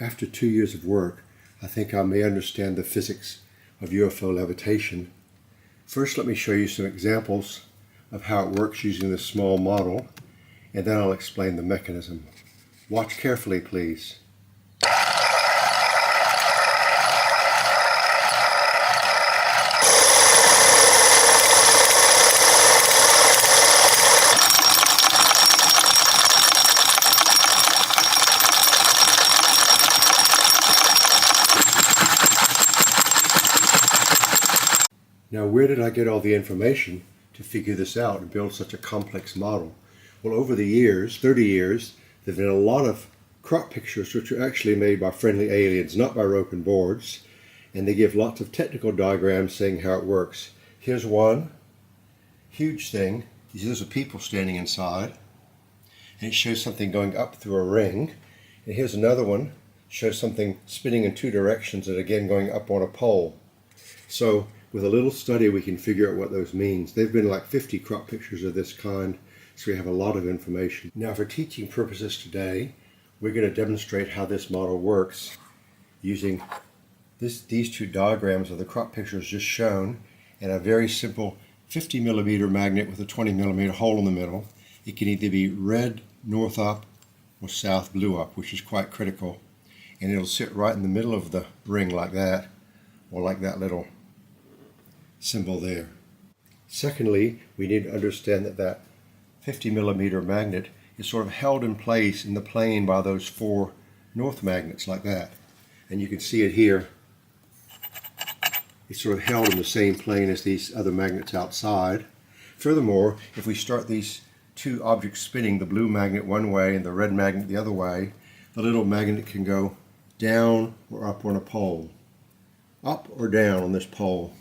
After 2 years of work, I think I may understand the physics of UFO levitation. First, let me show you some examples of how it works using this small model, and then I'll explain the mechanism. Watch carefully, please. Now, where did I get all the information to figure this out and build such a complex model? Well, over the years, 30 years, there have been a lot of crop pictures which are actually made by friendly aliens, not by rope and boards, and they give lots of technical diagrams saying how it works. Here's one huge thing. These are people standing inside, and it shows something going up through a ring. And here's another one, shows something spinning in two directions and again going up on a pole. So with a little study, we can figure out what those means. There've been like 50 crop pictures of this kind, so we have a lot of information. Now, for teaching purposes today, we're going to demonstrate how this model works using these two diagrams of the crop pictures just shown, and a very simple 50mm magnet with a 20mm hole in the middle. It can either be red north up or south blue up, which is quite critical, and it'll sit right in the middle of the ring like that, or like that little symbol there. Secondly, we need to understand that 50mm magnet is sort of held in place in the plane by those four north magnets like that. And you can see it here. It's sort of held in the same plane as these other magnets outside. Furthermore, if we start these two objects spinning, the blue magnet one way and the red magnet the other way, the little magnet can go down or up on a pole. Up or down on this pole.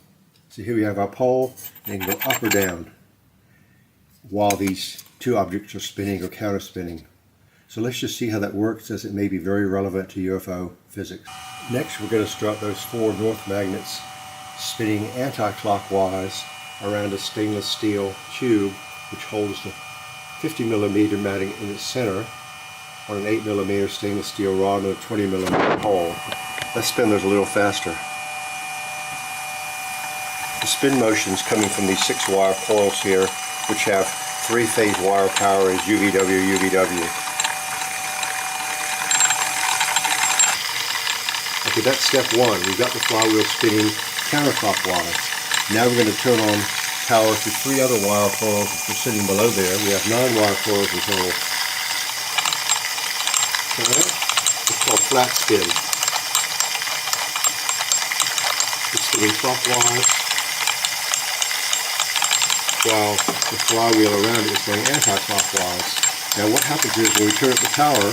So here we have our pole, and it can go up or down while these two objects are spinning or counter-spinning. So let's just see how that works, as it may be very relevant to UFO physics. Next, we're going to start those four north magnets spinning anti-clockwise around a stainless steel tube which holds the 50mm magnet in its center on an 8mm stainless steel rod and a 20mm hole. Let's spin those a little faster. The spin motions coming from these 6-wire coils here, which have 3-phase wire power as UVW, UVW. Okay, that's step one. We've got the flywheel spinning counterclockwise. Now we're going to turn on power to 3 other wire coils which are sitting below there. We have 9 wire coils in total. Okay. It's called flat spin. It's spinning clockwise, while the flywheel around it is going anti-clockwise. Now what happens is, when we turn up the power,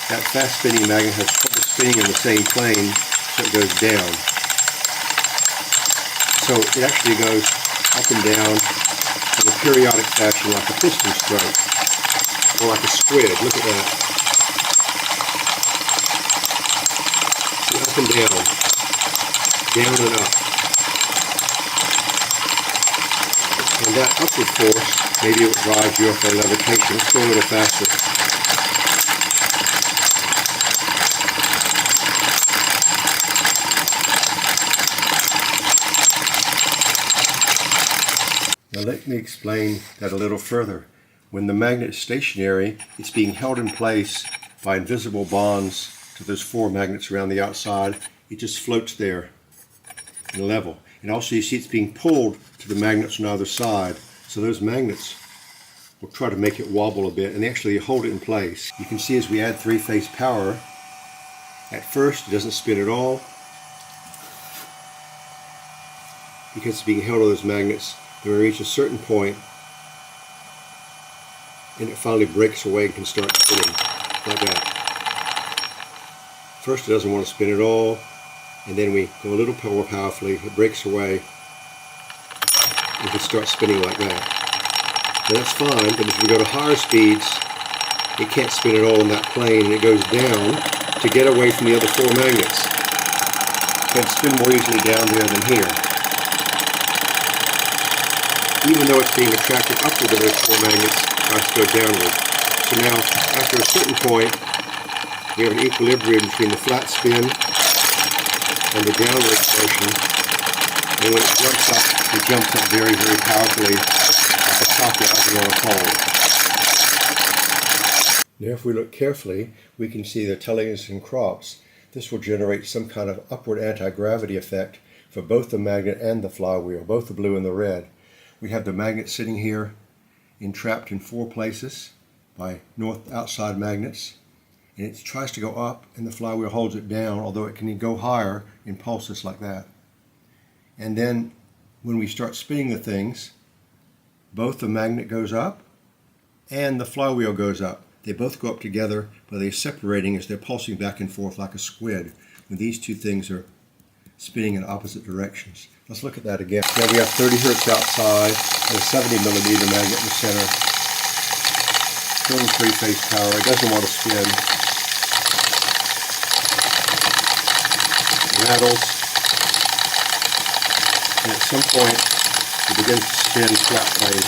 that fast spinning magnet has trouble spinning in the same plane, so it goes down. So it actually goes up and down in a periodic fashion, like a piston stroke, or like a squid. Look at that. See, up and down and up. And that upward force, maybe it will drive UFO levitation. Let's go a little faster. Now let me explain that a little further. When the magnet is stationary, it's being held in place by invisible bonds to those 4 magnets around the outside. It just floats there and level. And also you see it's being pulled to the magnets on either side. So those magnets will try to make it wobble a bit, and they actually hold it in place. You can see as we add 3-phase power, at first it doesn't spin at all because it's being held on those magnets. Then we reach a certain point and it finally breaks away and can start spinning like that. First it doesn't want to spin at all, and then we go a little more powerfully, it breaks away, and can start spinning like that. Now that's fine, but as we go to higher speeds, it can't spin at all in that plane, and it goes down to get away from the other 4 magnets. It can spin more easily down there than here, even though it's being attracted upward to those 4 magnets, it tries to go downward. So now, after a certain point, we have an equilibrium between the flat spin and the downward motion. And when it jumps up, it jumps up very, very powerfully like a top rising on a pole. Now if we look carefully, we can see they're telling us in crops this will generate some kind of upward anti-gravity effect for both the magnet and the flywheel, both the blue and the red. We have the magnet sitting here entrapped in 4 places by north outside magnets, and it tries to go up and the flywheel holds it down, although it can go higher in pulses like that. And then when we start spinning the things, both the magnet goes up and the flywheel goes up. They both go up together, but they're separating as they're pulsing back and forth like a squid when these two things are spinning in opposite directions. Let's look at that again. Now we have 30 hertz outside and a 70 millimeter magnet in the center. Still in 3-phase power. It doesn't want to spin. It rattles. And at some point it begins to spin flat plane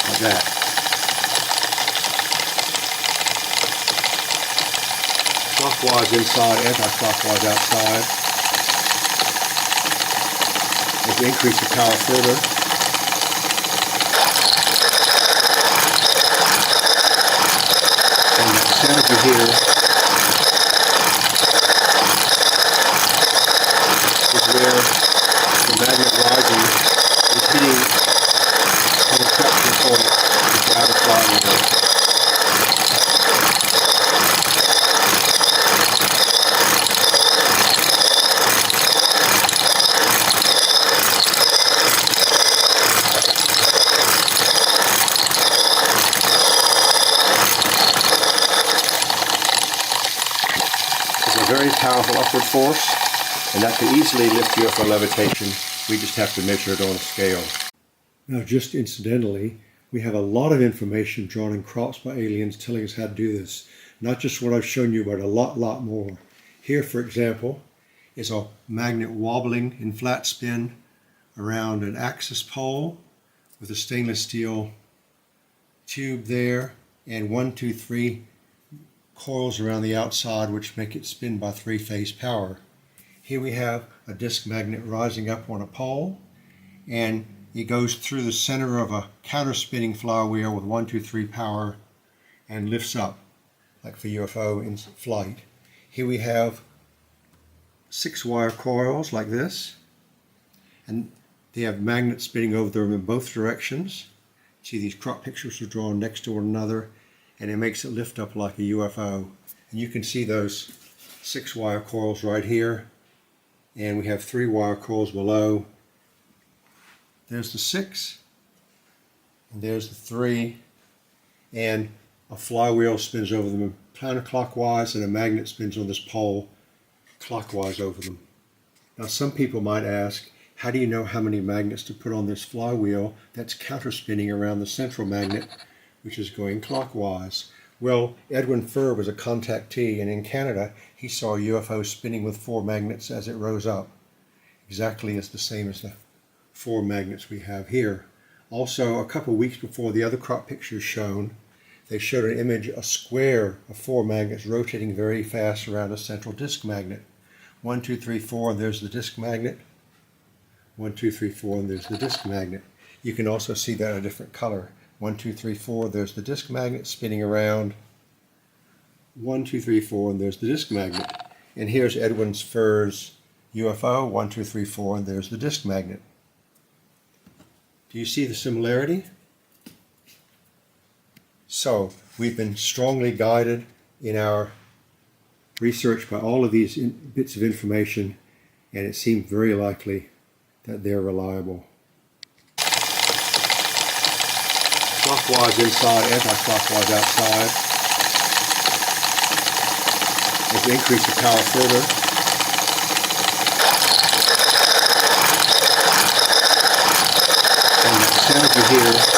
like that. Clockwise inside, anti-clockwise outside. As we increase the power further, and the sound you hear is where the magnet rising is hitting an attraction point with the outer flywheel. A very powerful upward force, and that can easily lift UFO levitation. We just have to measure it on a scale. Now, just incidentally, we have a lot of information drawn in crops by aliens telling us how to do this. Not just what I've shown you, but a lot more. Here, for example, is a magnet wobbling in flat spin around an axis pole with a stainless steel tube there, and 1, 2, 3 coils around the outside which make it spin by 3-phase power. Here we have a disc magnet rising up on a pole, and it goes through the center of a counter-spinning flywheel with 1, 2, 3 power and lifts up like for UFO in flight. Here we have 6-wire coils like this, and they have magnets spinning over them in both directions. See, these crop pictures are drawn next to one another, and it makes it lift up like a UFO. And you can see those 6-wire coils right here, and we have 3-wire coils below. There's the 6, and there's the 3, and a flywheel spins over them counterclockwise, and a magnet spins on this pole clockwise over them. Now some people might ask, how do you know how many magnets to put on this flywheel that's counter-spinning around the central magnet, which is going clockwise? Well, Edwin Furr was a contactee, and in Canada he saw a UFO spinning with 4 magnets as it rose up, exactly as the same as the 4 magnets we have here. Also, a couple of weeks before the other crop pictures shown, they showed an image, a square of 4 magnets rotating very fast around a central disk magnet. 1, 2, 3, 4, and there's the disk magnet. 1, 2, 3, 4, and there's the disk magnet. You can also see that in a different color. 1, 2, 3, 4, there's the disk magnet spinning around. 1, 2, 3, 4, and there's the disk magnet. And here's Edwin Furr's UFO, 1, 2, 3, 4, and there's the disk magnet. Do you see the similarity? So, we've been strongly guided in our research by all of these bits of information, and it seems very likely that they're reliable. Clockwise inside, anti-clockwise outside. As we increase the power further, and the sound you hear